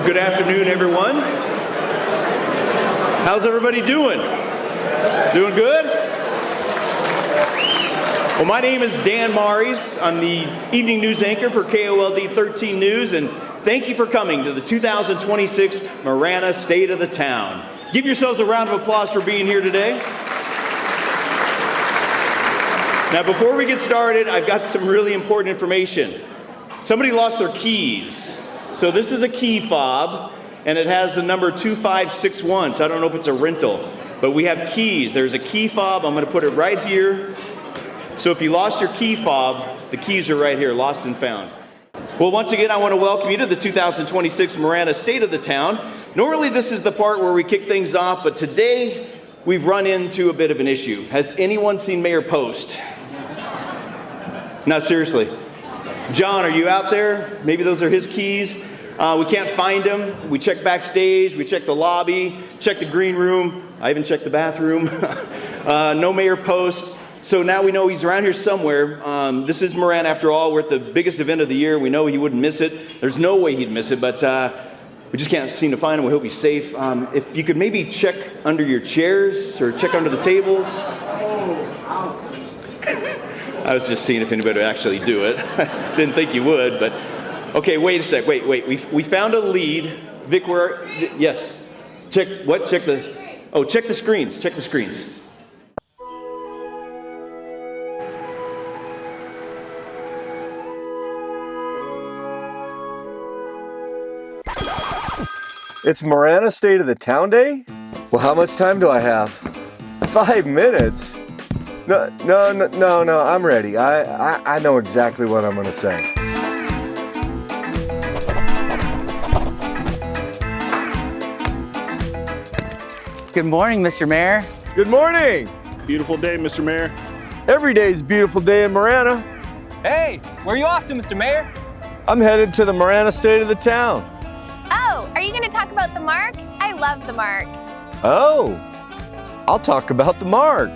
Good afternoon, everyone. How's everybody doing? Doing good? Well, my name is Dan Marries. I'm the evening news anchor for KOLD 13 News, and thank you for coming to the 2026 Marana State of the Town. Give yourselves a round of applause for being here today. Now, before we get started, I've got some really important information. Somebody lost their keys. So this is a key fob, and it has the number 2561, so I don't know if it's a rental, but we have keys. There's a key fob. I'm going to put it right here. So if you lost your key fob, the keys are right here, lost and found. Well, once again, I want to welcome you to the 2026 Marana State of the Town. Normally, this is the part where we kick things off, but today we've run into a bit of an issue. Has anyone seen Mayor Post? No, seriously. John, are you out there? Maybe those are his keys. We can't find him. We checked backstage, we checked the lobby, checked the green room. I even checked the bathroom. No Mayor Post. So now we know he's around here somewhere. This is Marana after all. We're at the biggest event of the year. We know he wouldn't miss it. There's no way he'd miss it, but we just can't seem to find him. We hope he's safe. If you could maybe check under your chairs or check under the tables. I was just seeing if anybody would actually do it. Didn't think you would, but okay, wait a sec. Wait. We found a lead. Vic, where? Yes. Check what? Check the screens. Check the screens. It's Marana State of the Town Day? Well, how much time do I have? 5 minutes? No, I'm ready. I know exactly what I'm gonna say. Good morning, Mr. Mayor. Good morning! Beautiful day, Mr. Mayor. Every day's a beautiful day in Marana. Hey, where are you off to, Mr. Mayor? I'm headed to the Marana State of the Town. Oh, are you gonna talk about the mark? I love the mark. Oh, I'll talk about the mark.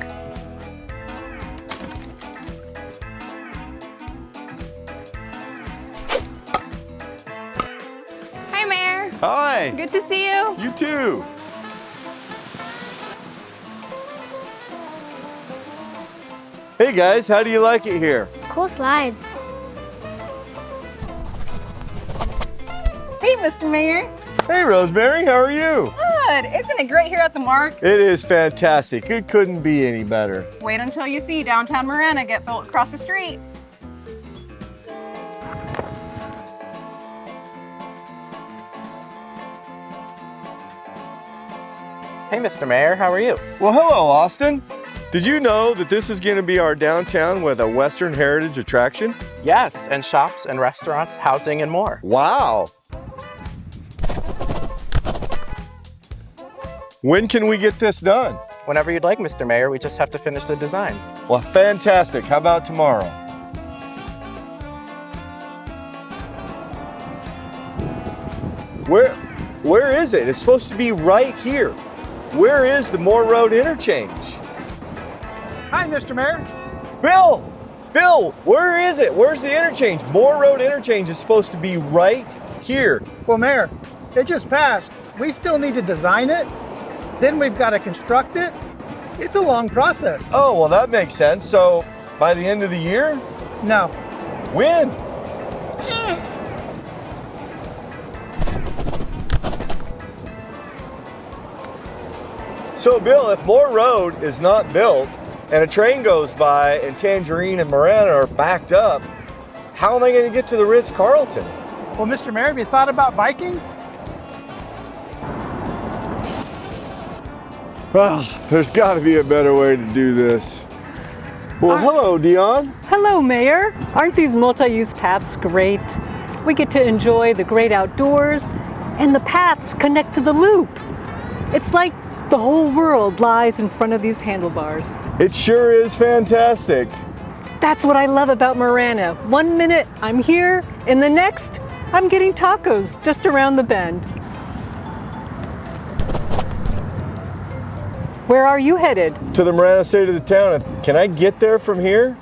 Hi, Mayor. Hi. Good to see you. You too. Hey guys, how do you like it here? Cool slides. Hey, Mr. Mayor. Hey Rosemary, how are you? Good. Isn't it great here at the Mark? It is fantastic. It couldn't be any better. Wait until you see downtown Marana get built across the street. Hey, Mr. Mayor, how are you? Well, hello, Austin. Did you know that this is going to be our downtown with a Western heritage attraction? Yes, and shops and restaurants, housing, and more. Wow. When can we get this done? Whenever you'd like, Mr. Mayor, we just have to finish the design. Well, fantastic. How about tomorrow? Where is it? It's supposed to be right here. Where is the Moore Road interchange? Hi, Mr. Mayor. Bill, where is it? Where's the interchange? Moore Road interchange is supposed to be right here. Well, Mayor, it just passed. We still need to design it. Then we've got to construct it. It's a long process. Oh, well, that makes sense. So by the end of the year? No. When? So, Bill, if Moore Road is not built and a train goes by and Tangerine and Marana are backed up, how am I going to get to the Ritz-Carlton? Well, Mr. Mayor, have you thought about biking? Well, there's got to be a better way to do this. Well, hello, Dion. Hello, Mayor. Aren't these multi-use paths great? We get to enjoy the great outdoors, and the paths connect to the loop. It's like the whole world lies in front of these handlebars. It sure is fantastic. That's what I love about Marana. 1 minute, I'm here, and the next, I'm getting tacos just around the bend. Where are you headed? To the Marana State of the Town. Can I get there from here?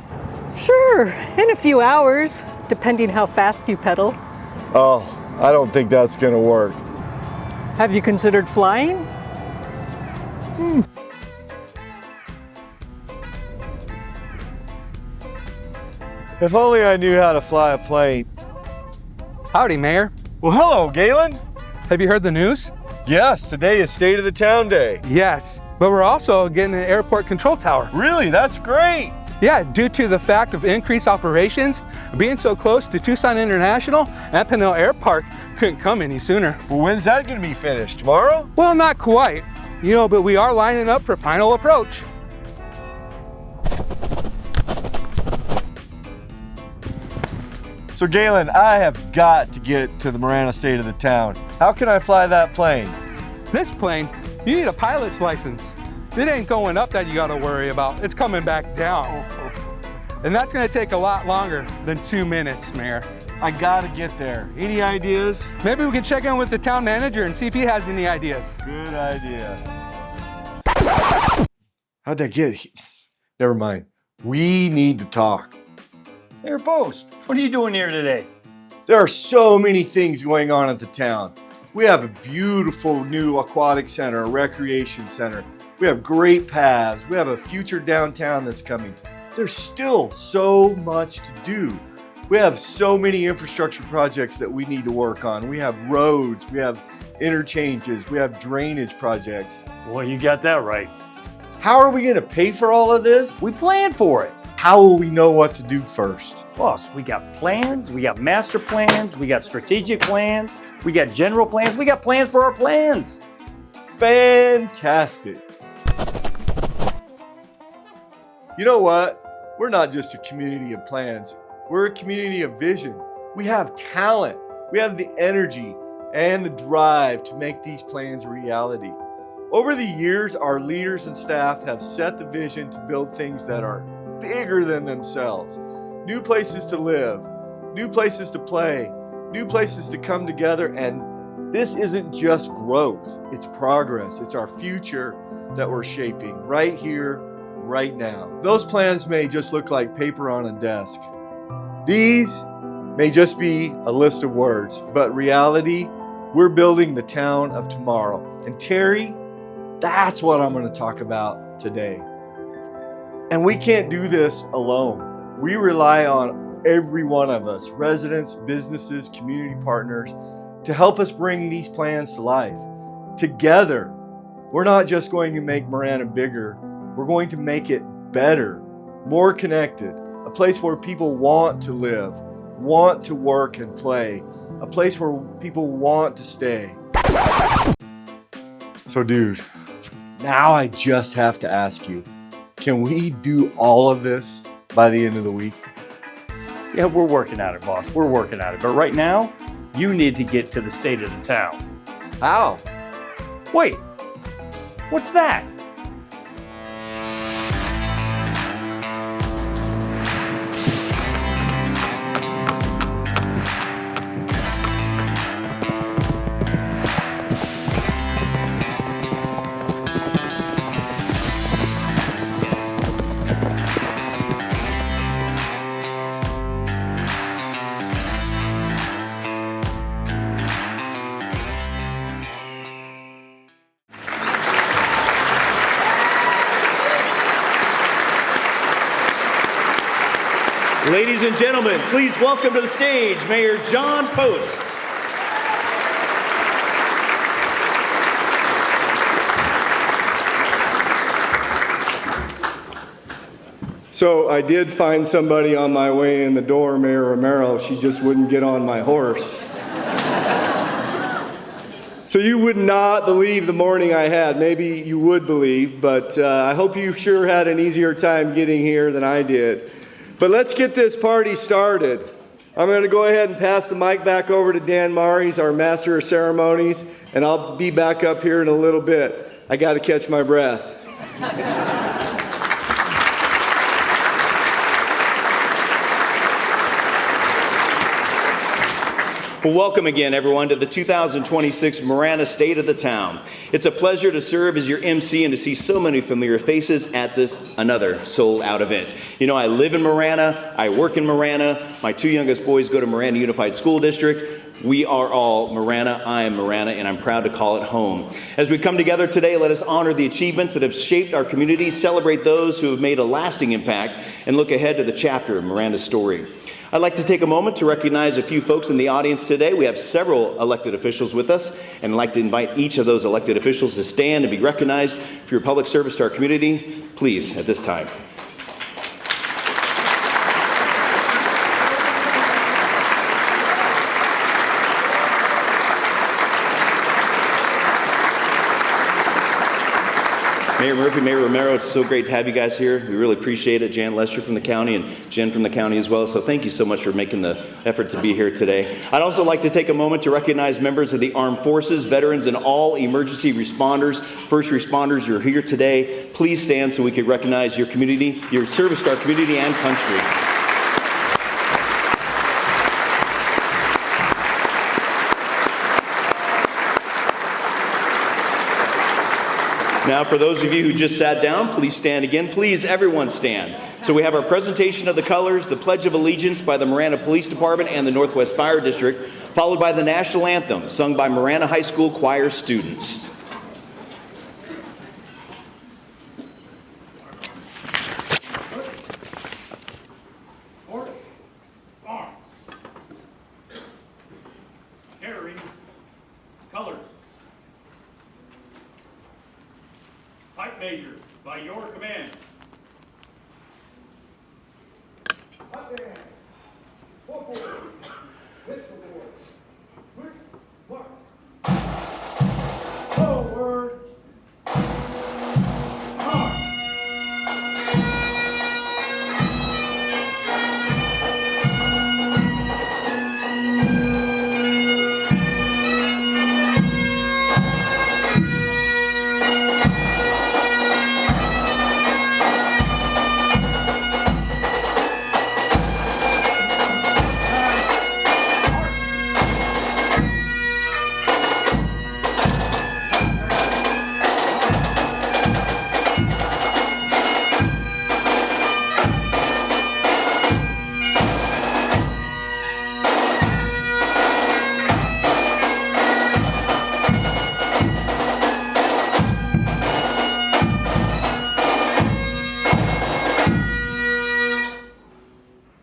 Sure, in a few hours, depending how fast you pedal. Oh, I don't think that's gonna work. Have you considered flying? If only I knew how to fly a plane. Howdy, Mayor. Well, hello, Galen. Have you heard the news? Yes, today is State of the Town Day. Yes, but we're also getting an airport control tower. Really? That's great. Yeah, due to the fact of increased operations, being so close to Tucson International and Pinell Air Park couldn't come any sooner. Well, when's that going to be finished? Tomorrow? Well, not quite, but we are lining up for final approach. So, Galen, I have got to get to the Marana State of the Town. How can I fly that plane? This plane, you need a pilot's license. It ain't going up that you gotta worry about. It's coming back down. And that's gonna take a lot longer than 2 minutes, Mayor. I gotta get there. Any ideas? Maybe we can check in with the town manager and see if he has any ideas. Good idea. How'd that get? Never mind. We need to talk. Mayor Post, what are you doing here today? There are so many things going on at the town. We have a beautiful new aquatic center, a recreation center. We have great paths. We have a future downtown that's coming. There's still so much to do. We have so many infrastructure projects that we need to work on. We have roads, we have interchanges, we have drainage projects. Well, you got that right. How are we going to pay for all of this? We planned for it. How will we know what to do first? Boss, we got plans, we got master plans, we got strategic plans, we got general plans, we got plans for our plans. Fantastic. You know what? We're not just a community of plans. We're a community of vision. We have talent. We have the energy and the drive to make these plans a reality. Over the years, our leaders and staff have set the vision to build things that are bigger than themselves. New places to live, new places to play, new places to come together. And this isn't just growth, it's progress. It's our future that we're shaping right here, right now. Those plans may just look like paper on a desk. These may just be a list of words, but reality, we're building the town of tomorrow. And Terry, that's what I'm going to talk about today. And we can't do this alone. We rely on every one of us, residents, businesses, community partners, to help us bring these plans to life. Together, we're not just going to make Marana bigger, we're going to make it better, more connected, a place where people want to live, want to work and play, a place where people want to stay. So dude, now I just have to ask you, can we do all of this by the end of the week? Yeah, we're working at it, boss. We're working at it. But right now, you need to get to the state of the town. How? Wait, what's that? Ladies and gentlemen, please welcome to the stage Mayor John Post. So I did find somebody on my way in the door, Mayor Romero. She just wouldn't get on my horse. So you would not believe the morning I had. Maybe you would believe, but I hope you sure had an easier time getting here than I did. But let's get this party started. I'm going to go ahead and pass the mic back over to Dan Marries, our Master of Ceremonies, and I'll be back up here in a little bit. I got to catch my breath. Well, welcome again, everyone, to the 2026 Marana State of the Town. It's a pleasure to serve as your MC and to see so many familiar faces at this another sold-out event. You know, I live in Marana, I work in Marana, my two youngest boys go to Marana Unified School District. We are all Marana. I am Marana, and I'm proud to call it home. As we come together today, let us honor the achievements that have shaped our community, celebrate those who have made a lasting impact, and look ahead to the chapter of Miranda's story. I'd like to take a moment to recognize a few folks in the audience today. We have several elected officials with us, and I'd like to invite each of those elected officials to stand and be recognized for your public service to our community. Please, at this time. Mayor Murphy, Mayor Romero, it's so great to have you guys here. We really appreciate it. Jan Lester from the county and Jen from the county as well. So thank you so much for making the effort to be here today. I'd also like to take a moment to recognize members of the armed forces, veterans, and all emergency responders, first responders who are here today. Please stand so we can recognize your community, your service to our community and country. Now, for those of you who just sat down, please stand again. Please, everyone stand. So we have our presentation of the colors, the Pledge of Allegiance by the Marana Police Department and the Northwest Fire District, followed by the National Anthem, sung by Marana High School choir students. Carrying colors. Pipe major, by your command. Hot band. Forward. Pistol board. Quick mark. Forward. Mark.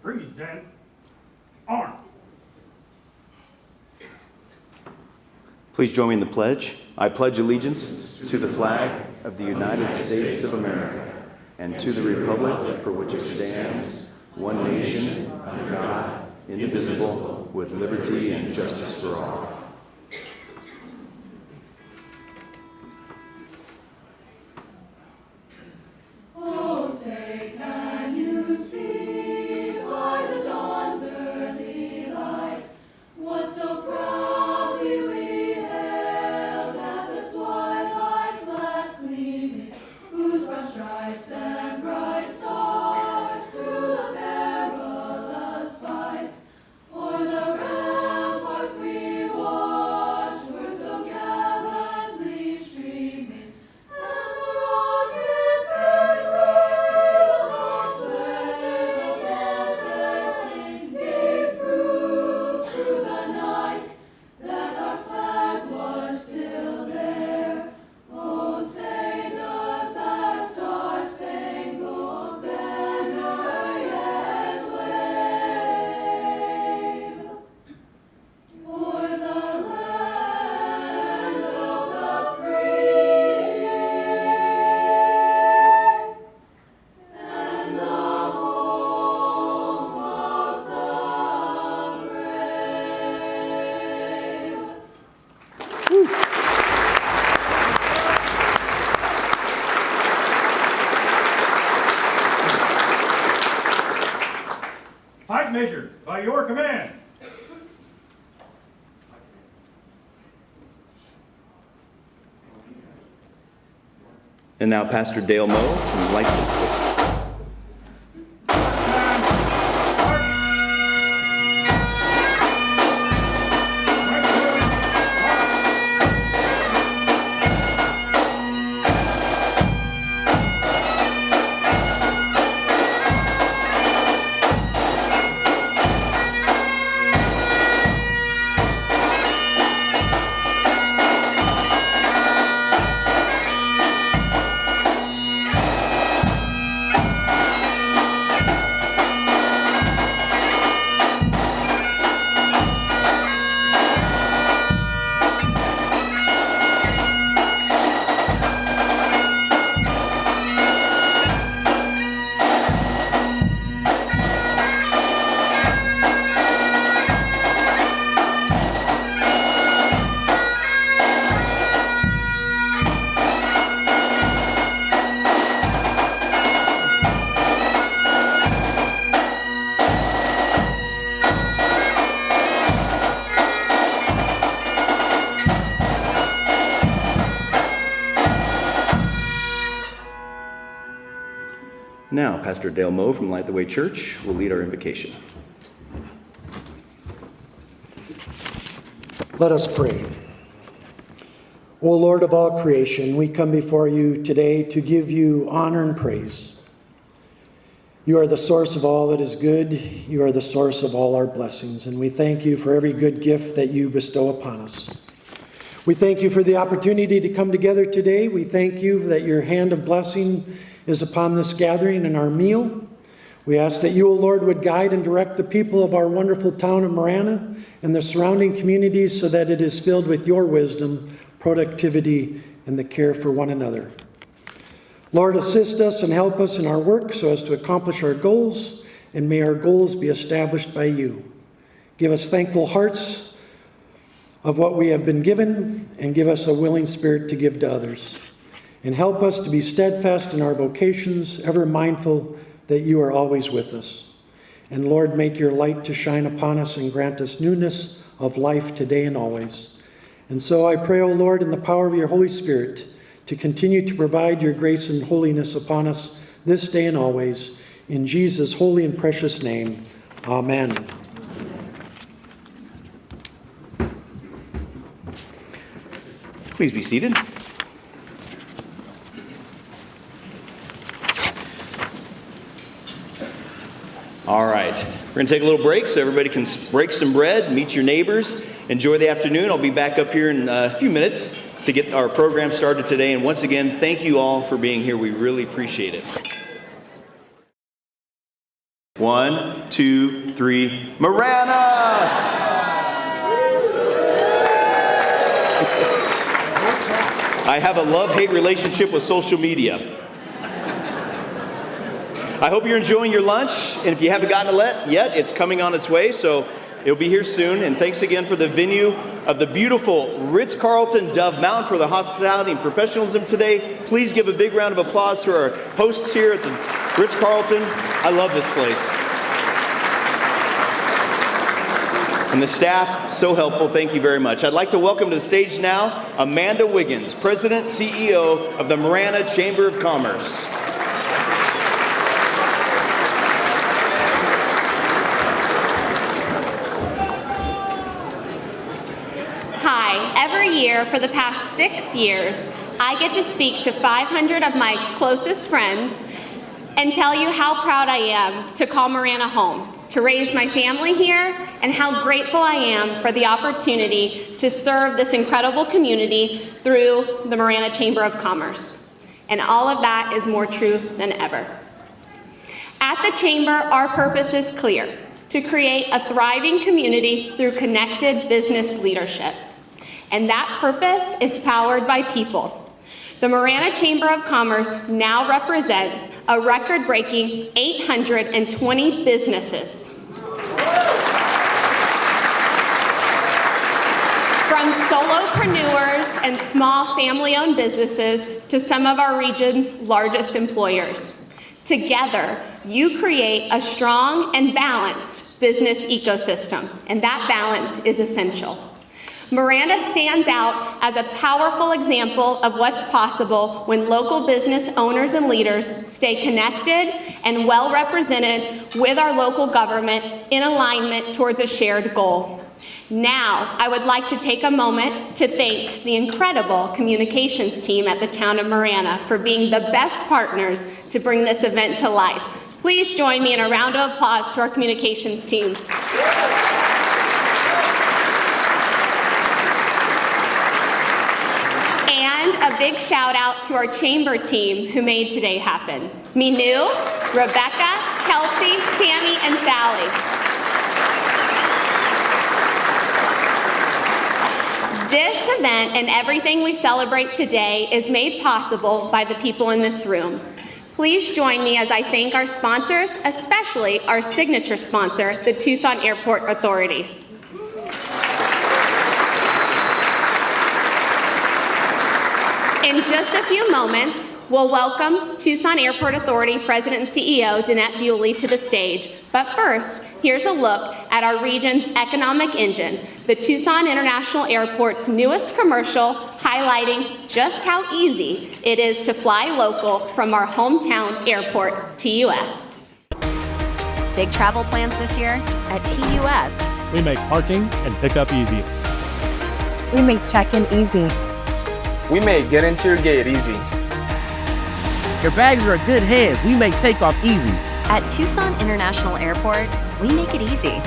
Present arms. Please join me in the pledge. I pledge allegiance to the flag of the United States of America and to the republic for which it stands, one nation, under God, indivisible, with liberty and justice for all. Oh, say, can you see by the dawn's early light what so proudly we hailed at the twilight's last gleaming, whose broad stripes and bright stars through the perilous fight o'er the ramparts we watched were so gallantly streaming, and the rockets red arms blessed gave proof through the night that our flag was still there. Oh, say does that star-spangled banner yet wave o'er the land of the free and the home of the brave? Pipe major, by your command. And now Pastor Dale Moe from Lyla. Now, Pastor Dale Moe from Light the Way Church will lead our invocation. Let us pray. O Lord of all creation, we come before you today to give you honor and praise. You are the source of all that is good. You are the source of all our blessings, and we thank you for every good gift that you bestow upon us. We thank you for the opportunity to come together today. We thank you that your hand of blessing is upon this gathering and our meal. We ask that you, O Lord, would guide and direct the people of our wonderful town of Marana and the surrounding communities so that it is filled with your wisdom, productivity, and the care for one another. Lord, assist us and help us in our work so as to accomplish our goals, and may our goals be established by you. Give us thankful hearts of what we have been given, and give us a willing spirit to give to others. And help us to be steadfast in our vocations, ever mindful that you are always with us. And Lord, make your light to shine upon us and grant us newness of life today and always. And so I pray, O Lord, in the power of your Holy Spirit, to continue to provide your grace and holiness upon us this day and always. In Jesus' holy and precious name, amen. Please be seated. All right, we're going to take a little break so everybody can break some bread, meet your neighbors, enjoy the afternoon. I'll be back up here in a few minutes to get our program started today. And once again, thank you all for being here. We really appreciate it. 1, 2, 3, Marana! I have a love-hate relationship with social media. I hope you're enjoying your lunch, and if you haven't gotten it yet, it's coming on its way, so it'll be here soon. And thanks again for the venue of the beautiful Ritz-Carlton Dove Mountain for the hospitality and professionalism today. Please give a big round of applause to our hosts here at the Ritz-Carlton. I love this place. And the staff, so helpful. Thank you very much. I'd like to welcome to the stage now Amanda Wiggins, President, CEO of the Marana Chamber of Commerce. Every year for the past 6 years, I get to speak to 500 of my closest friends and tell you how proud I am to call Marana home, to raise my family here, and how grateful I am for the opportunity to serve this incredible community through the Marana Chamber of Commerce. And all of that is more true than ever. At the Chamber, our purpose is clear: to create a thriving community through connected business leadership. And that purpose is powered by people. The Marana Chamber of Commerce now represents a record-breaking 820 businesses. From solopreneurs and small family-owned businesses to some of our region's largest employers. Together, you create a strong and balanced business ecosystem, and that balance is essential. Marana stands out as a powerful example of what's possible when local business owners and leaders stay connected and well represented with our local government in alignment towards a shared goal. Now, I would like to take a moment to thank the incredible communications team at the town of Marana for being the best partners to bring this event to life. Please join me in a round of applause to our communications team. A big shout out to our chamber team who made today happen. Minu, Rebecca, Kelsey, Tammy, and Sally. This event and everything we celebrate today is made possible by the people in this room. Please join me as I thank our sponsors, especially our signature sponsor, the Tucson Airport Authority. In just a few moments, we'll welcome Tucson Airport Authority President and CEO Danette Bewley to the stage. But first, here's a look at our region's economic engine, the Tucson International Airport's newest commercial highlighting just how easy it is to fly local from our hometown airport, TUS. Big travel plans this year? At TUS, we make parking and pickup easy. We make check-in easy. We make get into your gate easy. Your bags are in good hands. We make takeoff easy. At Tucson International Airport, we make it easy.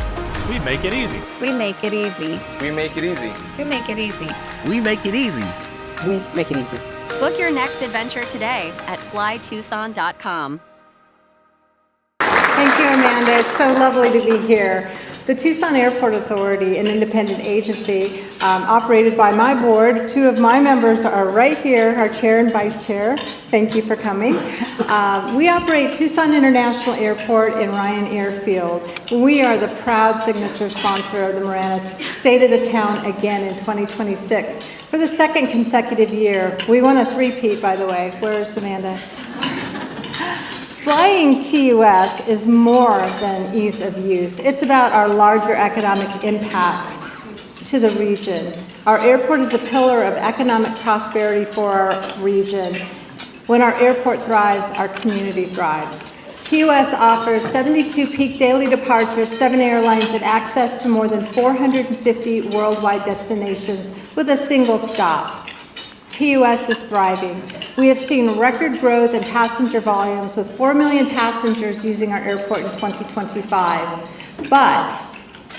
We make it easy. We make it easy. We make it easy. We make it easy. We make it easy. We make it easy. Book your next adventure today at flytucson.com. Thank you, Amanda. It's so lovely to be here. The Tucson Airport Authority, an independent agency operated by my board. Two of my members are right here, our chair and vice chair. Thank you for coming. We operate Tucson International Airport and Ryan Airfield. We are the proud signature sponsor of the Marana State of the Town again in 2026 for the second consecutive year. We won a three-peat, by the way. Where's Amanda? Flying TUS is more than ease of use. It's about our larger economic impact to the region. Our airport is a pillar of economic prosperity for our region. When our airport thrives, our community thrives. TUS offers 72 peak daily departures, 7 airlines, and access to more than 450 worldwide destinations with a single stop. TUS is thriving. We have seen record growth in passenger volumes with 4 million passengers using our airport in 2025. But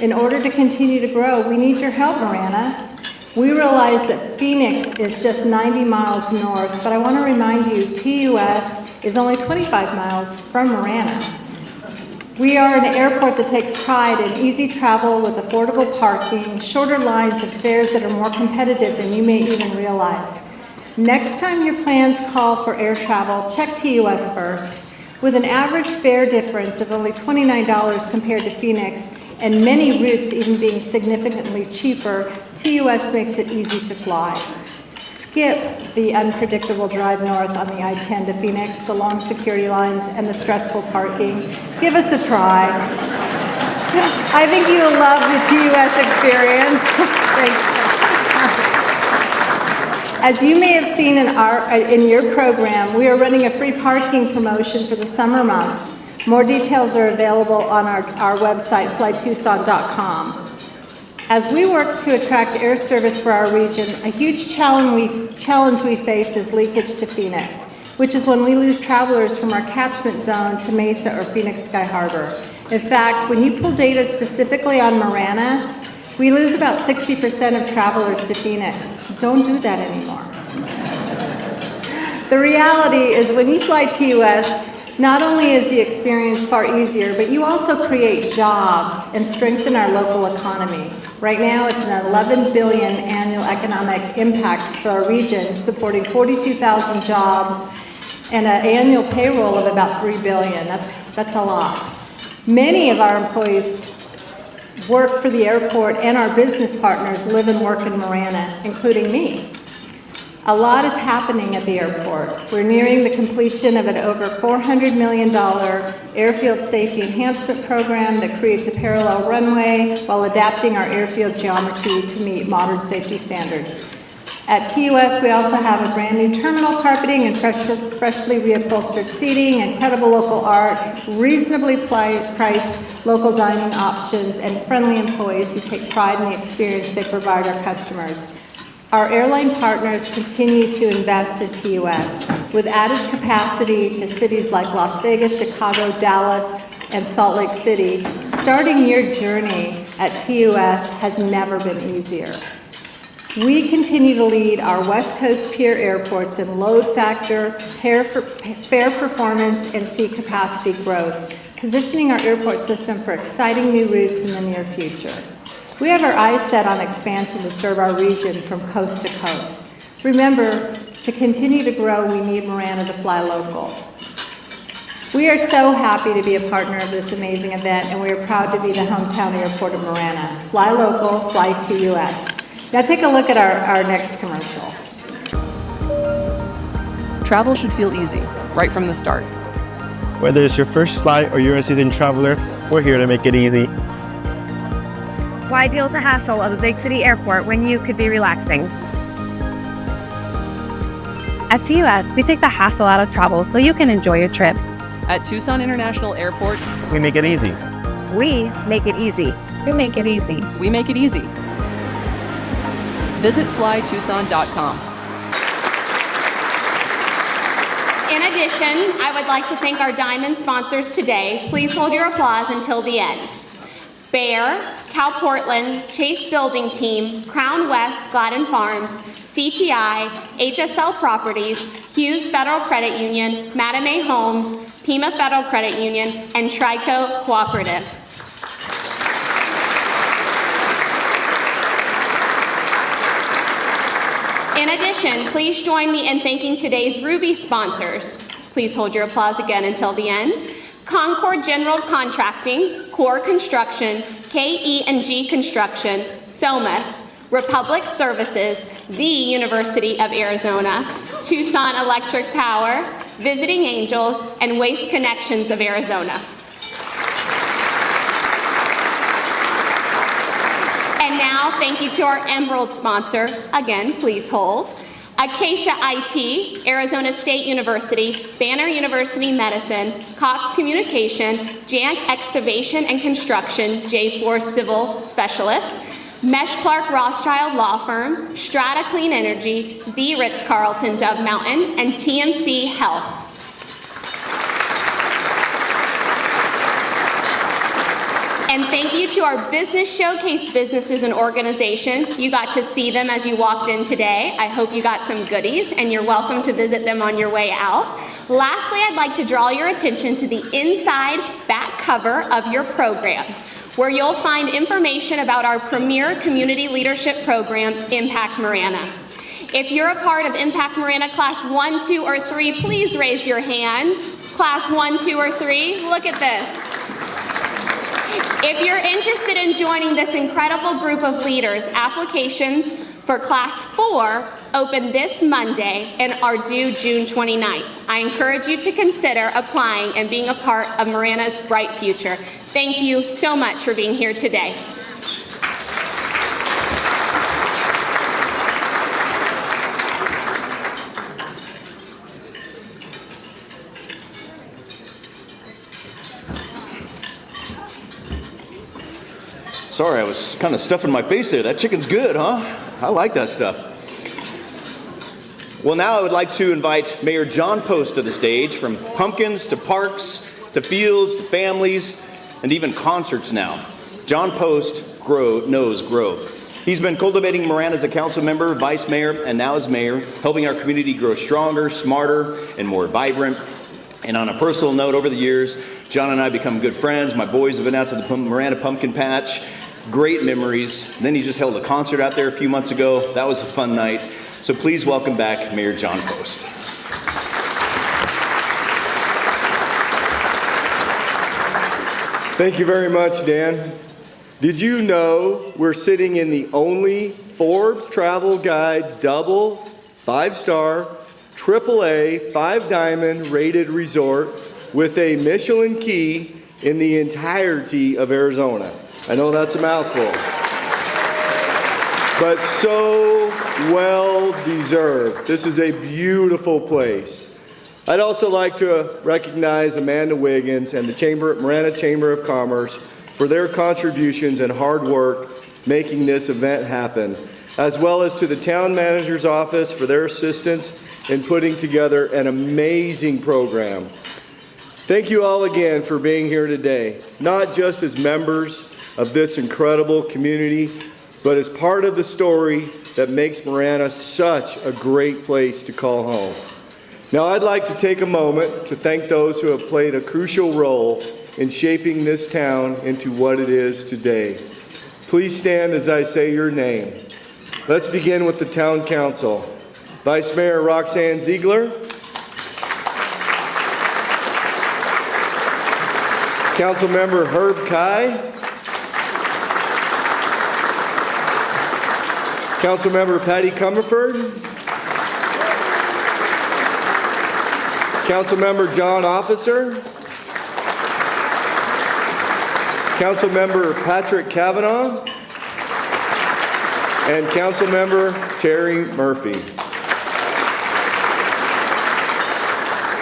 in order to continue to grow, we need your help, Marana. We realize that Phoenix is just 90 miles north, but I want to remind you, TUS is only 25 miles from Marana. We are an airport that takes pride in easy travel with affordable parking, shorter lines, and fares that are more competitive than you may even realize. Next time your plans call for air travel, check TUS first. With an average fare difference of only $29 compared to Phoenix, and many routes even being significantly cheaper, TUS makes it easy to fly. Skip the unpredictable drive north on the I-10 to Phoenix, the long security lines, and the stressful parking. Give us a try. I think you will love the TUS experience. Thanks. As you may have seen in your program, we are running a free parking promotion for the summer months. More details are available on our website, flytucson.com. As we work to attract air service for our region, a huge challenge we face is leakage to Phoenix, which is when we lose travelers from our catchment zone to Mesa or Phoenix Sky Harbor. In fact, when you pull data specifically on Marana, we lose about 60% of travelers to Phoenix. Don't do that anymore. The reality is when you fly TUS, not only is the experience far easier, but you also create jobs and strengthen our local economy. Right now, it's an $11 billion annual economic impact for our region, supporting 42,000 jobs and an annual payroll of about $3 billion. That's a lot. Many of our employees work for the airport, and our business partners live and work in Marana, including me. A lot is happening at the airport. We're nearing the completion of an over $400 million airfield safety enhancement program that creates a parallel runway while adapting our airfield geometry to meet modern safety standards. At TUS, we also have a brand new terminal carpeting and freshly reupholstered seating, incredible local art, reasonably priced local dining options, and friendly employees who take pride in the experience they provide our customers. Our airline partners continue to invest in TUS with added capacity to cities like Las Vegas, Chicago, Dallas, and Salt Lake City. Starting your journey at TUS has never been easier. We continue to lead our West Coast peer airports in load factor, fare performance, and seat capacity growth, positioning our airport system for exciting new routes in the near future. We have our eyes set on expansion to serve our region from coast to coast. Remember, to continue to grow, we need Marana to fly local. We are so happy to be a partner of this amazing event, and we are proud to be the hometown airport of Marana. Fly local, fly TUS. Now take a look at our next commercial. Travel should feel easy, right from the start. Whether it's your first flight or you're a seasoned traveler, we're here to make it easy. Why deal with the hassle of a big city airport when you could be relaxing? At TUS, we take the hassle out of travel so you can enjoy your trip. At Tucson International Airport, we make it easy. We make it easy. We make it easy. We make it easy. Visit flytucson.com. In addition, I would like to thank our diamond sponsors today. Please hold your applause until the end. Bayer, Cal Portland, Chase Building Team, Crown West, Gladden Farms, CTI, HSL Properties, Hughes Federal Credit Union, Madame A. Homes, Pima Federal Credit Union, and Trico Cooperative. In addition, please join me in thanking today's Ruby sponsors. Please hold your applause again until the end. Concord General Contracting, Core Construction, KE&G Construction, SOMAS, Republic Services, the University of Arizona, Tucson Electric Power, Visiting Angels, and Waste Connections of Arizona. And now, thank you to our Emerald sponsor. Again, please hold. Acacia IT, Arizona State University, Banner University Medicine, Cox Communication, Jank Excavation and Construction, J4 Civil Specialist, Mesh Clark Rothschild Law Firm, Strata Clean Energy, the Ritz-Carlton Dove Mountain, and TMC Health. And thank you to our Business Showcase businesses and organizations. You got to see them as you walked in today. I hope you got some goodies, and you're welcome to visit them on your way out. Lastly, I'd like to draw your attention to the inside back cover of your program, where you'll find information about our premier community leadership program, Impact Marana. If you're a part of Impact Marana Class 1, 2, or 3, please raise your hand. Class 1, 2, or 3, look at this. If you're interested in joining this incredible group of leaders, applications for Class 4 open this Monday and are due June 29th. I encourage you to consider applying and being a part of Marana's bright future. Thank you so much for being here today. Sorry, I was kind of stuffing my face there. That chicken's good, huh? I like that stuff. Well, now I would like to invite Mayor John Post to the stage. From pumpkins to parks to fields to families and even concerts now. John Post knows growth. He's been cultivating Marana as a council member, vice mayor, and now as mayor, helping our community grow stronger, smarter, and more vibrant. And on a personal note, over the years, John and I become good friends. My boys have been out to the Marana Pumpkin Patch. Great memories. And then he just held a concert out there a few months ago. That was a fun night. So please welcome back Mayor John Post. Thank you very much, Dan. Did you know we're sitting in the only Forbes Travel Guide double, 5-star, AAA, 5-diamond rated resort with a Michelin key in the entirety of Arizona? I know that's a mouthful, but so well deserved. This is a beautiful place. I'd also like to recognize Amanda Wiggins and the Marana Chamber of Commerce for their contributions and hard work making this event happen, as well as to the town manager's office for their assistance in putting together an amazing program. Thank you all again for being here today, not just as members of this incredible community, but as part of the story that makes Marana such a great place to call home. Now, I'd like to take a moment to thank those who have played a crucial role in shaping this town into what it is today. Please stand as I say your name. Let's begin with the Town Council. Vice Mayor Roxanne Ziegler, Councilmember Herb Kai, Councilmember Patti Comerford, Councilmember John Officer, Councilmember Patrick Kavanaugh, and Councilmember Terry Murphy.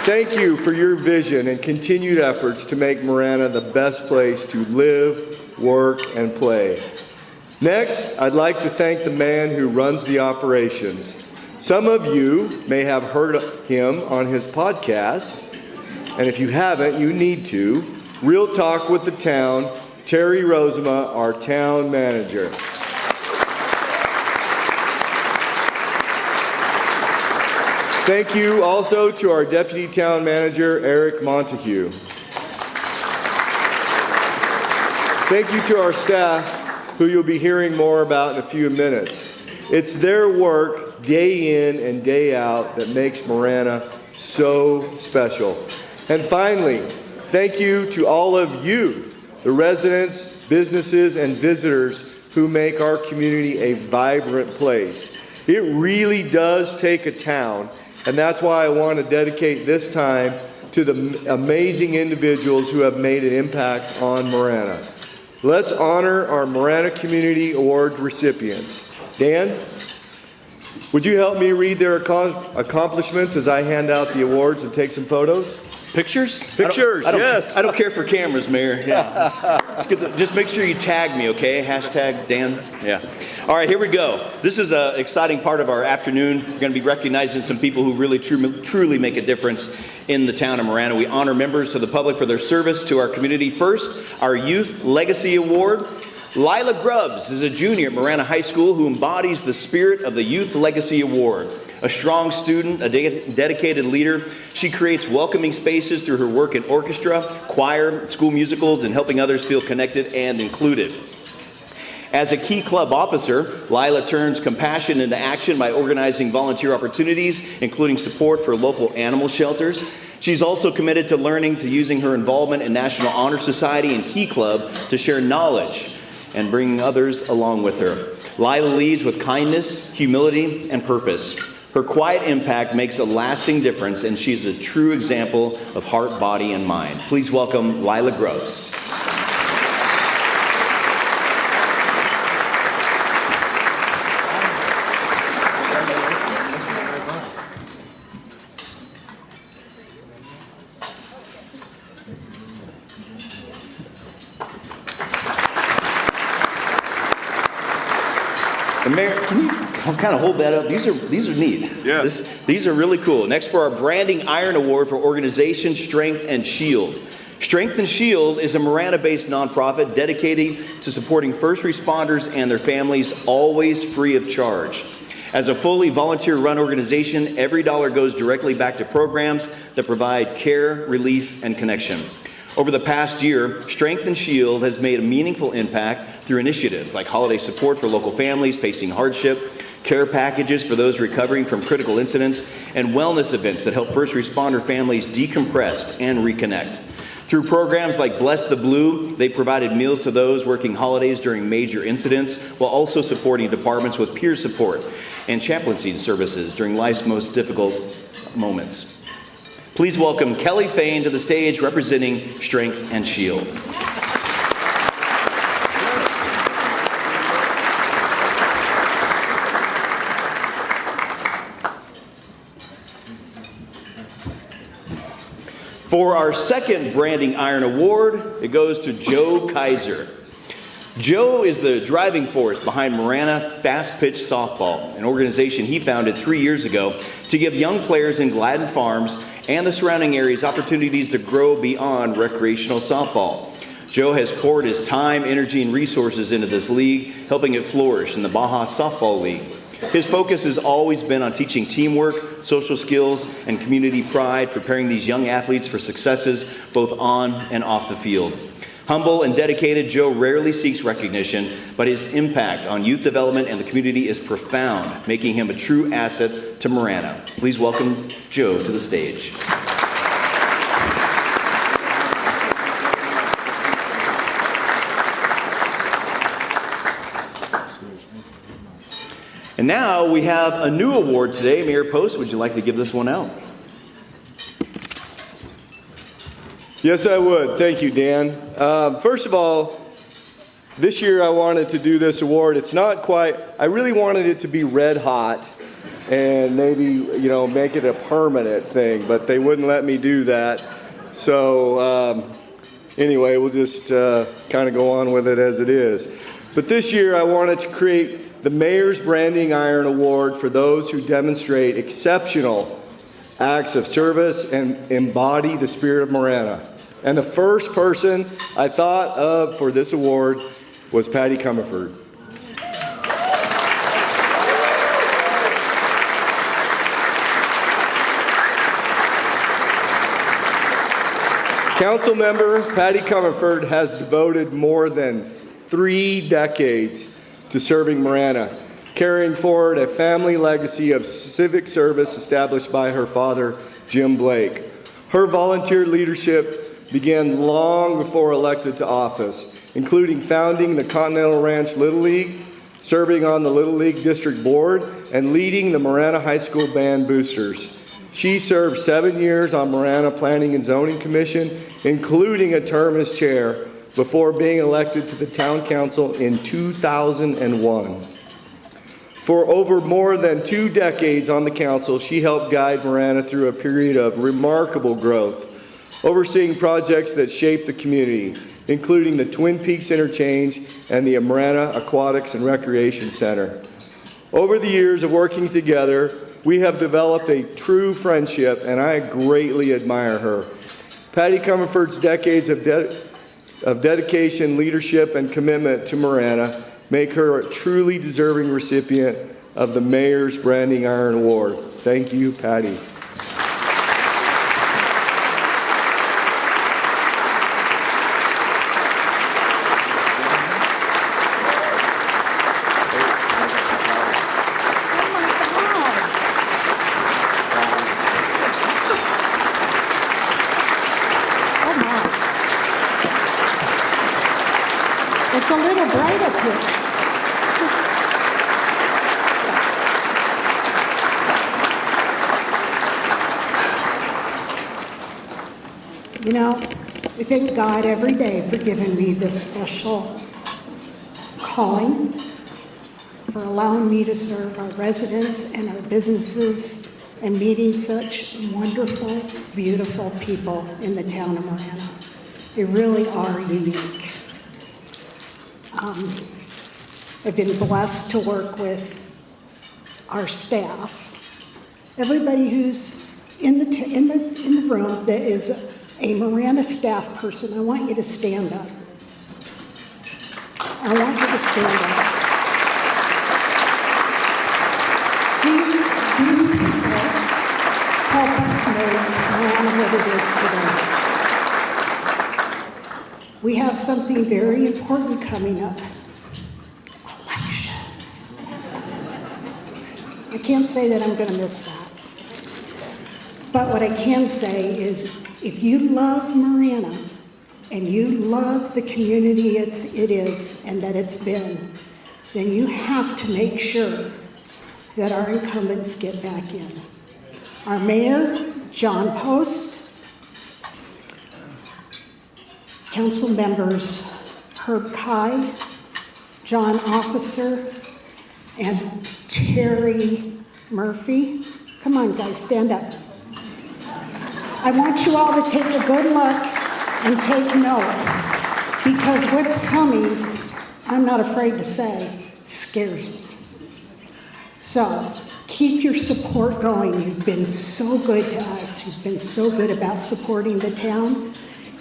Thank you for your vision and continued efforts to make Marana the best place to live, work, and play. Next, I'd like to thank the man who runs the operations. Some of you may have heard him on his podcast, and if you haven't, you need to. Real Talk with the Town, Terry Rosema, our town manager. Thank you also to our Deputy Town Manager, Eric Montague. Thank you to our staff, who you'll be hearing more about in a few minutes. It's their work day in and day out that makes Marana so special. And finally, thank you to all of you, the residents, businesses, and visitors who make our community a vibrant place. It really does take a town, and that's why I want to dedicate this time to the amazing individuals who have made an impact on Marana. Let's honor our Marana Community Award recipients. Dan, would you help me read their accomplishments as I hand out the awards and take some photos? Pictures? Pictures, yes. I don't care for cameras, Mayor. Yeah, it's good just make sure you tag me, okay? Hashtag Dan. Yeah. All right, here we go. This is an exciting part of our afternoon. We're going to be recognizing some people who really truly make a difference in the town of Marana. We honor members to the public for their service to our community. First, our Youth Legacy Award. Lyla Grubbs is a junior at Marana High School who embodies the spirit of the Youth Legacy Award. A strong student, a dedicated leader, she creates welcoming spaces through her work in orchestra, choir, school musicals, and helping others feel connected and included. As a key club officer, Lyla turns compassion into action by organizing volunteer opportunities, including support for local animal shelters. She's also committed to learning to using her involvement in National Honor Society and Key Club to share knowledge and bring others along with her. Lyla leads with kindness, humility, and purpose. Her quiet impact makes a lasting difference, and she's a true example of heart, body, and mind. Please welcome Lyla Grubbs. And Mayor, can you kind of hold that up? These are neat. Yeah. These are really cool. Next, for our Branding Iron Award for Organization Strength and Shield. Strength and Shield is a Marana-based nonprofit dedicated to supporting first responders and their families, always free of charge. As a fully volunteer-run organization, every dollar goes directly back to programs that provide care, relief, and connection. Over the past year, Strength and Shield has made a meaningful impact through initiatives like holiday support for local families facing hardship, care packages for those recovering from critical incidents, and wellness events that help first responder families decompress and reconnect. Through programs like Bless the Blue, they provided meals to those working holidays during major incidents, while also supporting departments with peer support and chaplaincy services during life's most difficult moments. Please welcome Kelly Fane to the stage representing Strength and Shield. For our second Branding Iron Award, it goes to Joe Kiser. Joe is the driving force behind Marana Fast Pitch Softball, an organization he founded 3 years ago to give young players in Gladden Farms and the surrounding areas opportunities to grow beyond recreational softball. Joe has poured his time, energy, and resources into this league, helping it flourish in the Baja Softball League. His focus has always been on teaching teamwork, social skills, and community pride, preparing these young athletes for successes both on and off the field. Humble and dedicated, Joe rarely seeks recognition, but his impact on youth development and the community is profound, making him a true asset to Marana. Please welcome Joe to the stage. And now we have a new award today. Mayor Post, would you like to give this one out? Yes, I would. Thank you, Dan. First of all, This year I wanted to do this award. It's not quite, I really wanted it to be red hot and maybe, you know, make it a permanent thing, but they wouldn't let me do that. So anyway, we'll just kind of go on with it as it is. But this year I wanted to create the Mayor's Branding Iron Award for those who demonstrate exceptional acts of service and embody the spirit of Marana. And the first person I thought of for this award was Patti Comerford. Council member Patti Comerford has devoted more than 3 decades to serving Marana, carrying forward a family legacy of civic service established by her father, Jim Blake. Her volunteer leadership began long before elected to office, including founding the Continental Ranch Little League, serving on the Little League District Board, and leading the Marana High School Band Boosters. She served 7 years on Marana Planning and Zoning Commission, including a term as chair, before being elected to the Town Council in 2001. For over more than 2 decades on the council, she helped guide Marana through a period of remarkable growth, overseeing projects that shaped the community, including the Twin Peaks Interchange and the Marana Aquatics and Recreation Center. Over the years of working together, we have developed a true friendship, and I greatly admire her. Patti Comerford's decades of dedication, leadership, and commitment to Marana make her a truly deserving recipient of the Mayor's Branding Iron Award. Thank you, Patti. It's a little bright up here. You know, I thank God every day for giving me this special calling, for allowing me to serve our residents and our businesses and meeting such wonderful, beautiful people in the town of Marana. They really are unique. I've been blessed to work with our staff. Everybody who's in the room that is a Marana staff person, I want you to stand up. I want you to stand up. These people help us make Marana what it is today. We have something very important coming up. Elections. I can't say that I'm going to miss that. But what I can say is, if you love Marana and you love the community it is and that it's been, then you have to make sure that our incumbents get back in. Our mayor, John Post, council members Herb Kai, John Officer, and Terry Murphy. Come on, guys, stand up. I want you all to take a good look and take note, because what's coming, I'm not afraid to say, scares me. So keep your support going. You've been so good to us. You've been so good about supporting the town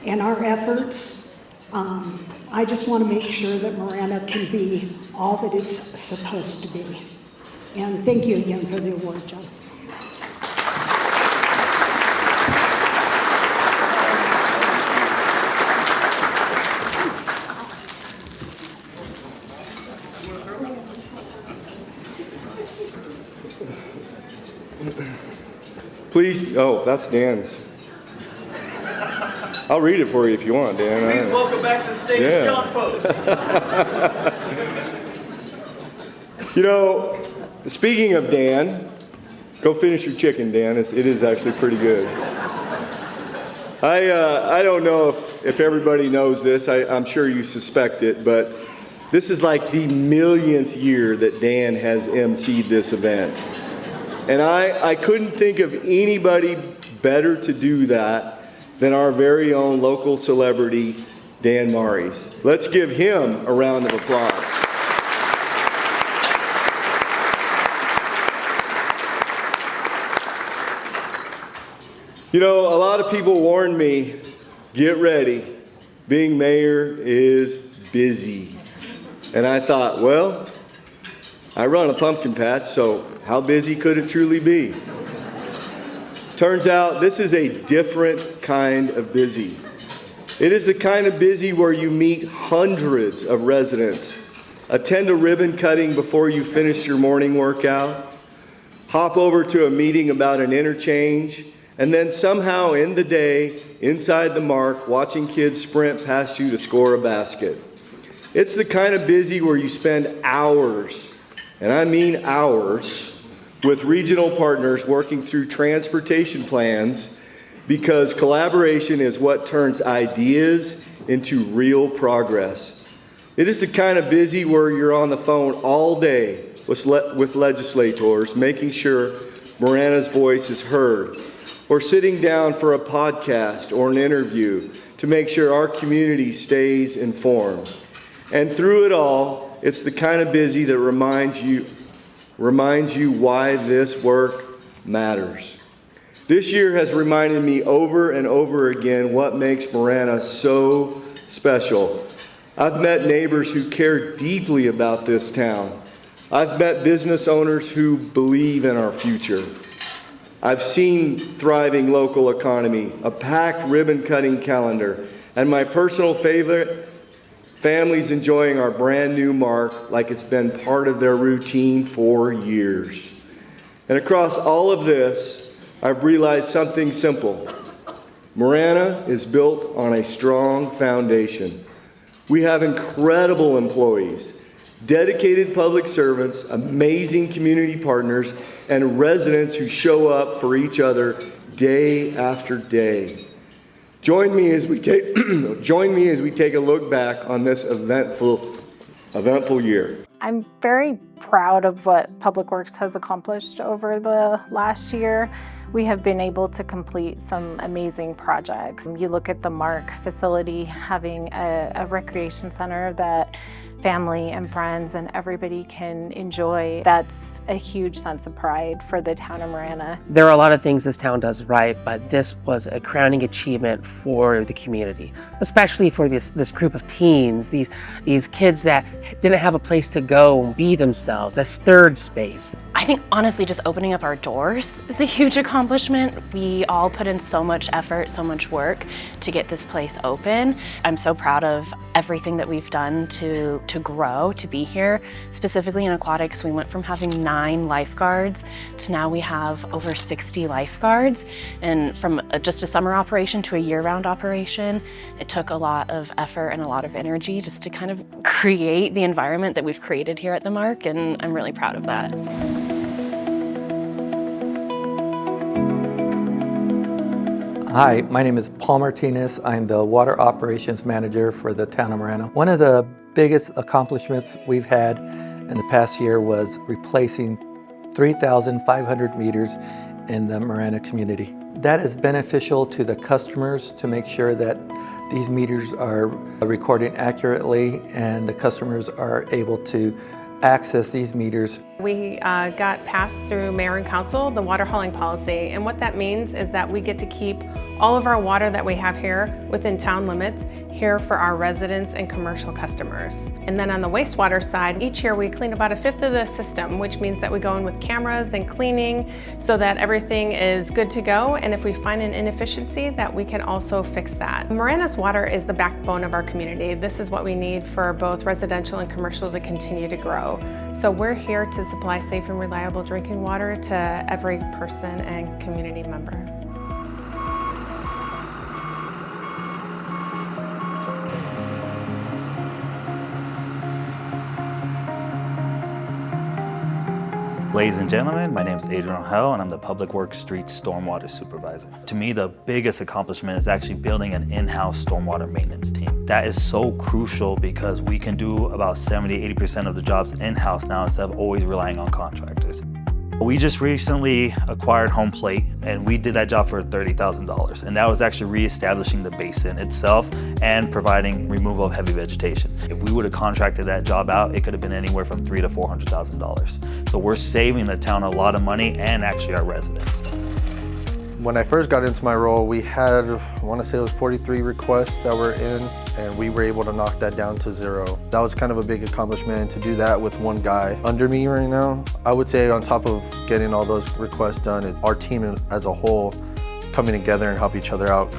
and our efforts. I just want to make sure that Marana can be all that it's supposed to be. And thank you again for the award, John. Please, oh, that's Dan's. I'll read it for you if you want, Dan. Please welcome back to the stage, John Post. You know, speaking of Dan, go finish your chicken, Dan. It is actually pretty good. I don't know if everybody knows this. I'm sure you suspect it, but This is like the millionth year that Dan has emceed this event. And I couldn't think of anybody better to do that than our very own local celebrity, Dan Marries. Let's give him a round of applause. You know, a lot of people warned me, get ready, being mayor is busy. And I thought, well, I run a pumpkin patch, so how busy could it truly be? Turns out this is a different kind of busy. It is the kind of busy where you meet hundreds of residents, attend a ribbon cutting before you finish your morning workout, hop over to a meeting about an interchange, and then somehow end the day inside the mark watching kids sprint past you to score a basket. It's the kind of busy where you spend hours, and I mean hours, with regional partners working through transportation plans because collaboration is what turns ideas into real progress. It is the kind of busy where you're on the phone all day with legislators, making sure Marana's voice is heard, or sitting down for a podcast or an interview to make sure our community stays informed. And through it all, it's the kind of busy that reminds you why this work matters. This year has reminded me over and over again what makes Marana so special. I've met neighbors who care deeply about this town. I've met business owners who believe in our future. I've seen thriving local economy, a packed ribbon-cutting calendar, and my personal favorite, families enjoying our brand new mark like it's been part of their routine for years. And across all of this, I've realized something simple. Marana is built on a strong foundation. We have incredible employees, dedicated public servants, amazing community partners, and residents who show up for each other day after day. Join me as we take a look back on this eventful year. I'm very proud of what Public Works has accomplished over the last year. We have been able to complete some amazing projects. You look at the MARC facility, having a recreation center that family and friends and everybody can enjoy. That's a huge sense of pride for the town of Marana. There are a lot of things this town does right, but this was a crowning achievement for the community, especially for this group of teens, these kids that didn't have a place to go and be themselves, that's third space. I think honestly just opening up our doors is a huge accomplishment. We all put in so much effort, so much work to get this place open. I'm so proud of everything that we've done to grow, to be here. Specifically in aquatics, we went from having 9 lifeguards to now we have over 60 lifeguards. And from just a summer operation to a year-round operation, it took a lot of effort and a lot of energy just to kind of create the environment that we've created here at the Mark, and I'm really proud of that. Hi, my name is Paul Martinez. I'm the Water Operations Manager for the town of Marana. One of the biggest accomplishments we've had in the past year was replacing 3,500 meters in the Marana community. That is beneficial to the customers to make sure that these meters are recording accurately and the customers are able to access these meters. We got passed through Mayor and Council the water hauling policy, and what that means is that we get to keep all of our water that we have here within town limits here for our residents and commercial customers. And then on the wastewater side, each year we clean about 1/5 of the system, which means that we go in with cameras and cleaning so that everything is good to go, and if we find an inefficiency that we can also fix that. Marana's water is the backbone of our community. This is what we need for both residential and commercial to continue to grow. So we're here to supply safe and reliable drinking water to every person and community member. Ladies and gentlemen, my name is Adrian O'Hell and I'm the Public Works Street Stormwater Supervisor. To me, the biggest accomplishment is actually building an in-house stormwater maintenance team. That is so crucial because we can do about 70–80% of the jobs in-house now instead of always relying on contractors. We just recently acquired Home Plate and we did that job for $30,000, and that was actually reestablishing the basin itself and providing removal of heavy vegetation. If we would have contracted that job out, it could have been anywhere from $300,000 to $400,000. So we're saving the town a lot of money and actually our residents. When I first got into my role, we had, I want to say it was 43 requests that were in, and we were able to knock that down to 0. That was kind of a big accomplishment to do that with one guy under me right now. I would say on top of getting all those requests done, our team as a whole coming together and help each other out.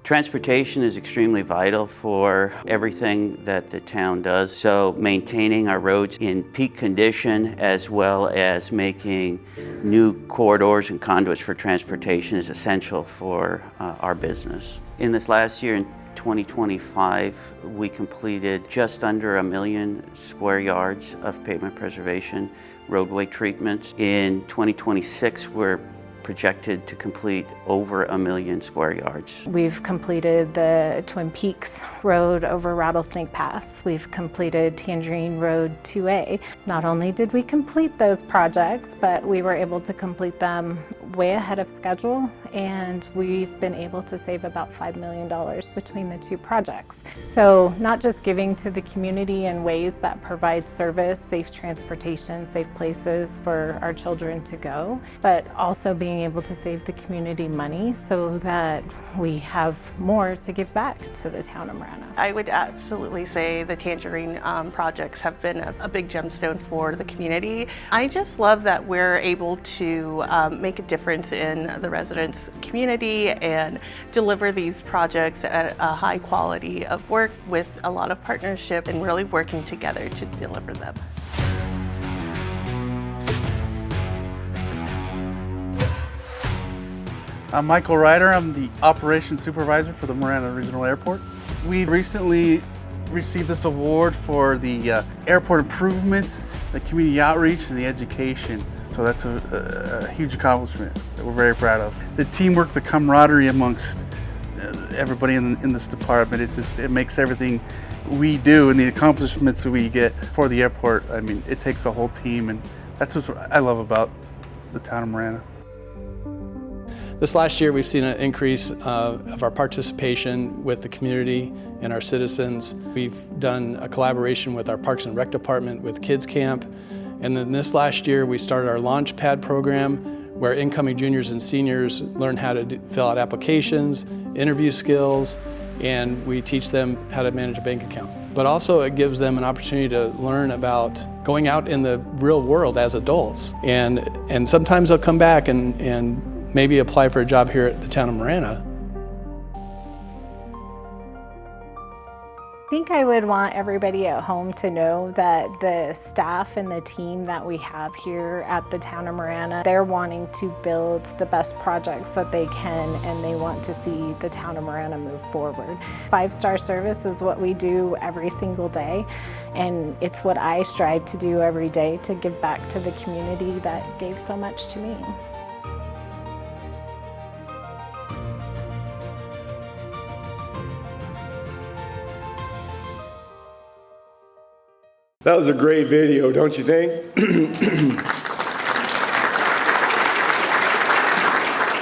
Transportation is extremely vital for everything that the town does. So maintaining our roads in peak condition as well as making new corridors and conduits for transportation is essential for our business. In this last year, in 2025, we completed just under 1 million square yards of pavement preservation roadway treatments. In 2026, we're projected to complete over 1 million square yards. We've completed the Twin Peaks Road over Rattlesnake Pass. We've completed Tangerine Road 2A. Not only did we complete those projects, but we were able to complete them way ahead of schedule, and we've been able to save about $5 million between the two projects. So not just giving to the community in ways that provide service, safe transportation, safe places for our children to go, but also being able to save the community money so that we have more to give back to the town of Marana. I would absolutely say the Tangerine projects have been a big gemstone for the community. I just love that we're able to make a difference in the residents' community and deliver these projects at a high quality of work with a lot of partnership and really working together to deliver them. I'm Michael Ryder. I'm the Operations Supervisor for the Marana Regional Airport. We recently received this award for the airport improvements, the community outreach, and the education. So that's a huge accomplishment that we're very proud of. The teamwork, the camaraderie amongst everybody in this department, it makes everything we do and the accomplishments that we get for the airport, I mean, it takes a whole team, and that's what I love about the town of Marana. This last year, we've seen an increase of our participation with the community and our citizens. We've done a collaboration with our Parks and Rec Department with Kids Camp. And then this last year, we started our Launchpad program, where incoming juniors and seniors learn how to fill out applications, interview skills, and we teach them how to manage a bank account. But also it gives them an opportunity to learn about going out in the real world as adults. And sometimes they'll come back and maybe apply for a job here at the town of Marana. I think I would want everybody at home to know that the staff and the team that we have here at the town of Marana, they're wanting to build the best projects that they can, and they want to see the town of Marana move forward. 5-star service is what we do every single day, and it's what I strive to do every day to give back to the community that gave so much to me. That was a great video, don't you think?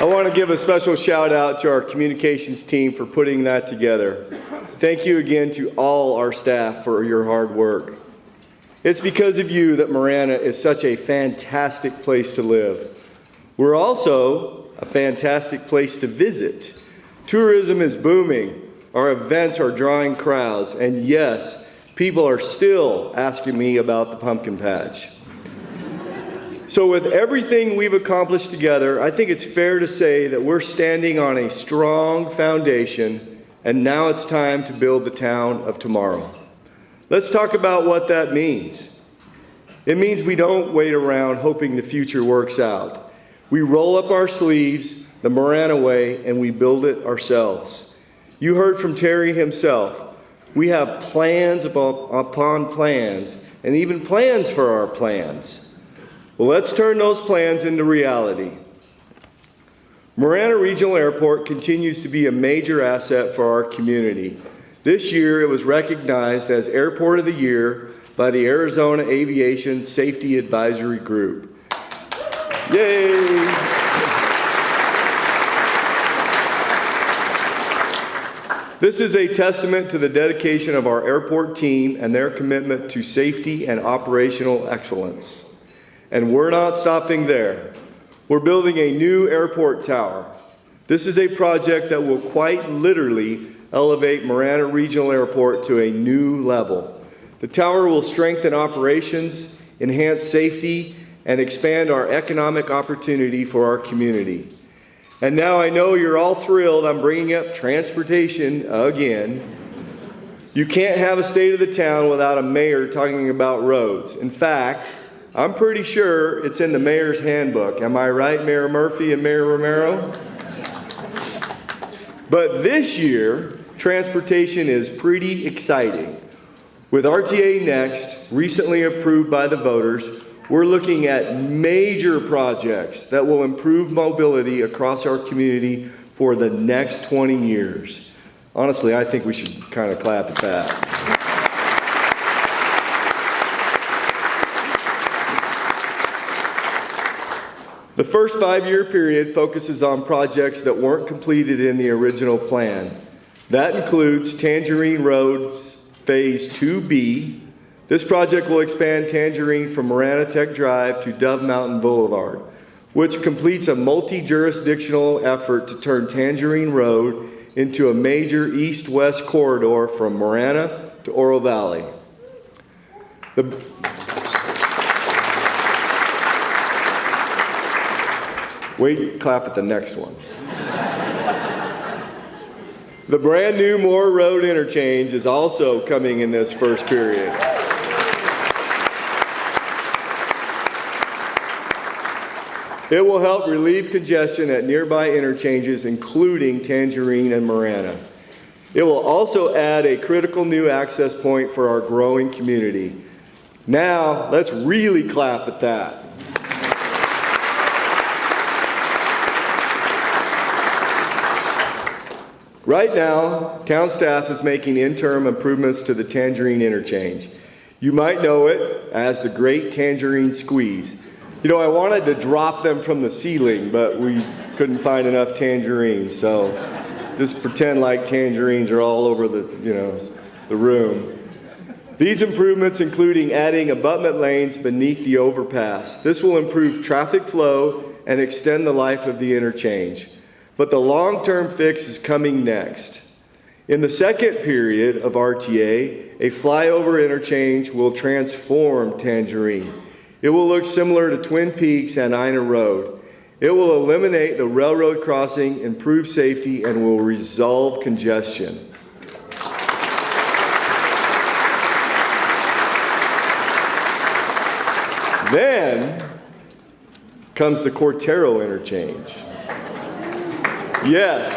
I want to give a special shout out to our communications team for putting that together. Thank you again to all our staff for your hard work. It's because of you that Marana is such a fantastic place to live. We're also a fantastic place to visit. Tourism is booming. Our events are drawing crowds, and yes, people are still asking me about the pumpkin patch. So with everything we've accomplished together, I think it's fair to say that we're standing on a strong foundation, and now it's time to build the town of tomorrow. Let's talk about what that means. It means we don't wait around hoping the future works out. We roll up our sleeves the Marana way and we build it ourselves. You heard from Terry himself. We have plans upon plans, and even plans for our plans. Well, let's turn those plans into reality. Marana Regional Airport continues to be a major asset for our community. This year, it was recognized as Airport of the Year by the Arizona Aviation Safety Advisory Group. Yay! This is a testament to the dedication of our airport team and their commitment to safety and operational excellence. And we're not stopping there. We're building a new airport tower. This is a project that will quite literally elevate Marana Regional Airport to a new level. The tower will strengthen operations, enhance safety, and expand our economic opportunity for our community. And now I know you're all thrilled I'm bringing up transportation again. You can't have a state of the town without a mayor talking about roads. In fact, I'm pretty sure it's in the mayor's handbook. Am I right, Mayor Murphy and Mayor Romero? But this year, transportation is pretty exciting. With RTA Next, recently approved by the voters, we're looking at major projects that will improve mobility across our community for the next 20 years. Honestly, I think we should kind of clap at that. The first 5-year period focuses on projects that weren't completed in the original plan. That includes Tangerine Road's Phase 2B. This project will expand Tangerine from Marana Tech Drive to Dove Mountain Boulevard, which completes a multi-jurisdictional effort to turn Tangerine Road into a major east-west corridor from Marana to Oro Valley. Wait, clap at the next one. The brand new Moore Road interchange is also coming in this first period. It will help relieve congestion at nearby interchanges, including Tangerine and Marana. It will also add a critical new access point for our growing community. Now, let's really clap at that. Right now, town staff is making interim improvements to the Tangerine interchange. You might know it as the Great Tangerine Squeeze. You know, I wanted to drop them from the ceiling, but we couldn't find enough tangerines, so just pretend like tangerines are all over the room. These improvements including adding abutment lanes beneath the overpass. This will improve traffic flow and extend the life of the interchange. But the long-term fix is coming next. In the second period of RTA, a flyover interchange will transform Tangerine. It will look similar to Twin Peaks and Ina Road. It will eliminate the railroad crossing, improve safety, and will resolve congestion. Then comes the Cortero interchange. Yes,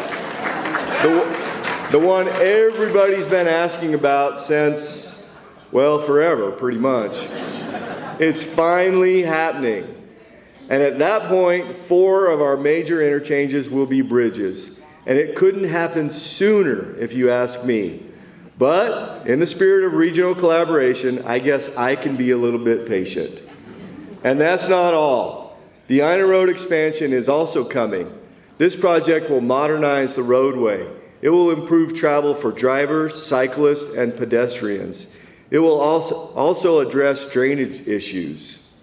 the one everybody's been asking about since, well, forever, pretty much. It's finally happening. And at that point, 4 of our major interchanges will be bridges. And it couldn't happen sooner, if you ask me. But in the spirit of regional collaboration, I guess I can be a little bit patient. And that's not all. The Ina Road expansion is also coming. This project will modernize the roadway. It will improve travel for drivers, cyclists, and pedestrians. It will also address drainage issues.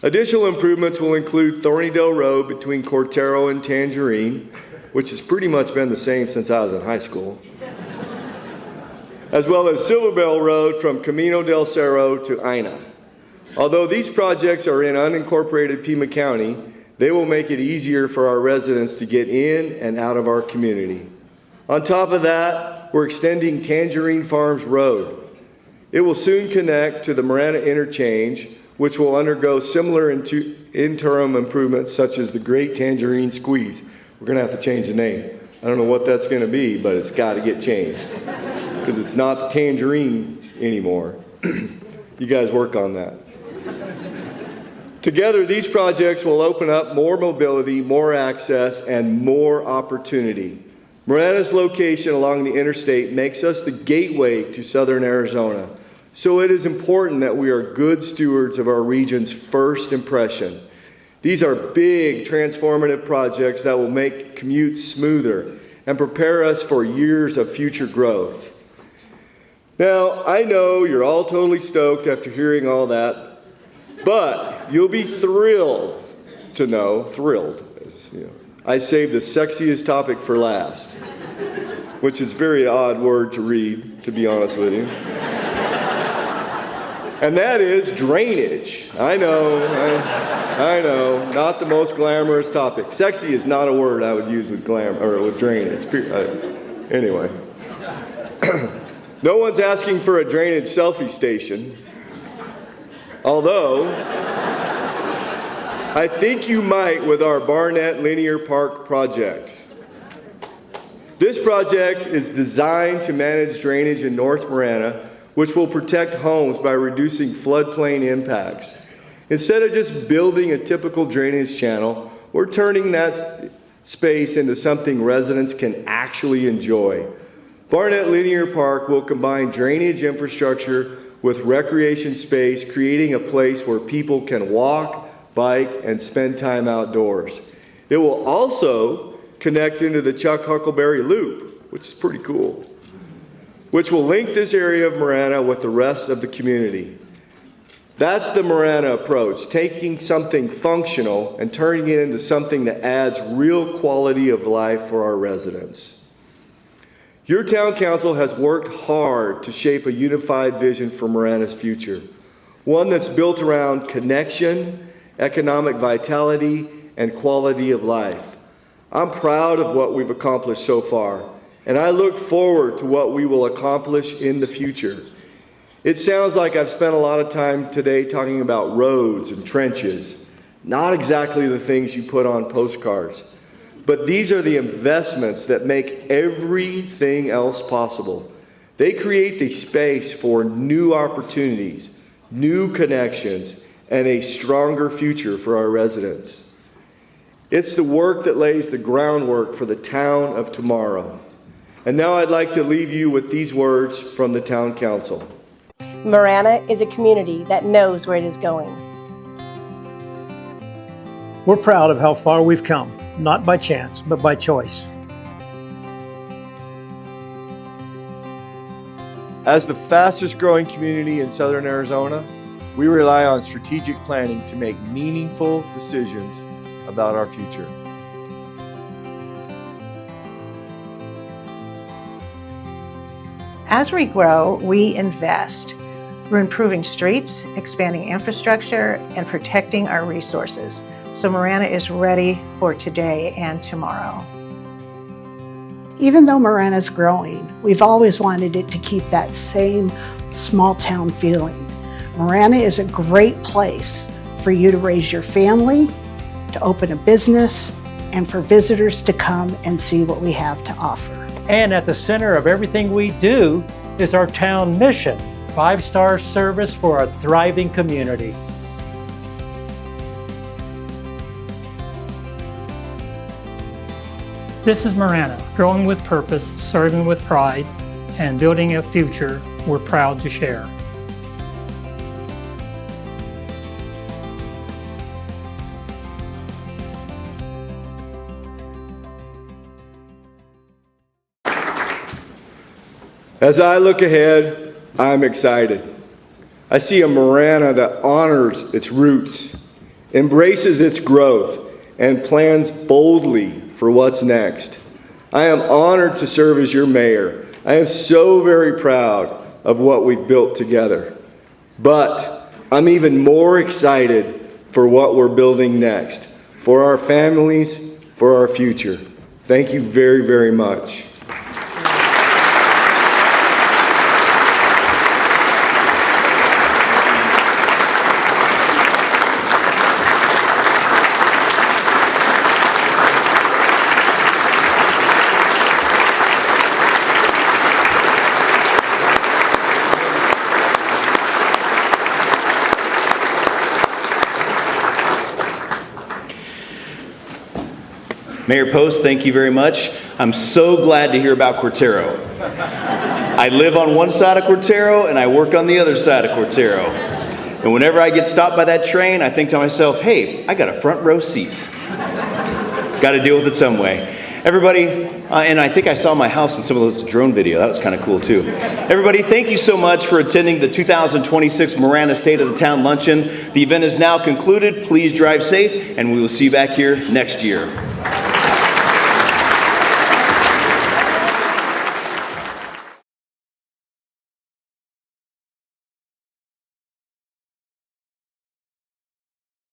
Additional improvements will include Thornydale Road between Cortero and Tangerine, which has pretty much been the same since I was in high school, as well as Silverbell Road from Camino del Cerro to Ina. Although these projects are in unincorporated Pima County, they will make it easier for our residents to get in and out of our community. On top of that, we're extending Tangerine Farms Road. It will soon connect to the Marana interchange, which will undergo similar interim improvements such as the Great Tangerine Squeeze. We're going to have to change the name. I don't know what that's going to be, but it's got to get changed because it's not the tangerine anymore. You guys work on that. Together, these projects will open up more mobility, more access, and more opportunity. Marana's location along the interstate makes us the gateway to southern Arizona, so it is important that we are good stewards of our region's first impression. These are big, transformative projects that will make commutes smoother and prepare us for years of future growth. Now, I know you're all totally stoked after hearing all that, but you'll be thrilled to know, I saved the sexiest topic for last, which is a very odd word to read, to be honest with you. And that is drainage. I know, not the most glamorous topic. Sexy is not a word I would use with with drainage. Anyway. No one's asking for a drainage selfie station. Although, I think you might with our Barnett Linear Park project. This project is designed to manage drainage in North Marana, which will protect homes by reducing floodplain impacts. Instead of just building a typical drainage channel, we're turning that space into something residents can actually enjoy. Barnett Linear Park will combine drainage infrastructure with recreation space, creating a place where people can walk, bike, and spend time outdoors. It will also connect into the Chuck Huckleberry Loop, which is pretty cool, which will link this area of Marana with the rest of the community. That's the Marana approach, taking something functional and turning it into something that adds real quality of life for our residents. Your town council has worked hard to shape a unified vision for Marana's future, one that's built around connection, economic vitality, and quality of life. I'm proud of what we've accomplished so far, and I look forward to what we will accomplish in the future. It sounds like I've spent a lot of time today talking about roads and trenches, not exactly the things you put on postcards. But these are the investments that make everything else possible. They create the space for new opportunities, new connections, and a stronger future for our residents. It's the work that lays the groundwork for the town of tomorrow. And now I'd like to leave you with these words from the town council. Marana is a community that knows where it is going. We're proud of how far we've come. Not by chance, but by choice. As the fastest growing community in southern Arizona, we rely on strategic planning to make meaningful decisions about our future. As we grow, we invest. We're improving streets, expanding infrastructure, and protecting our resources. So Marana is ready for today and tomorrow. Even though Marana's growing, we've always wanted it to keep that same small town feeling. Marana is a great place for you to raise your family, to open a business, and for visitors to come and see what we have to offer. And at the center of everything we do is our town mission, 5-star service for a thriving community. This is Marana, growing with purpose, serving with pride, and building a future we're proud to share. As I look ahead, I'm excited. I see a Marana that honors its roots, embraces its growth, and plans boldly for what's next. I am honored to serve as your mayor. I am so very proud of what we've built together. But I'm even more excited for what we're building next, for our families, for our future. Thank you very, very much. Mayor Post, thank you very much. I'm so glad to hear about Cortero. I live on one side of Cortero and I work on the other side of Cortero. And whenever I get stopped by that train, I think to myself, hey, I got a front row seat. Got to deal with it some way. Everybody, and I think I saw my house in some of those drone video. That was kind of cool too. Everybody, thank you so much for attending the 2026 Marana State of the Town Luncheon. The event is now concluded. Please drive safe, and we will see you back here next year.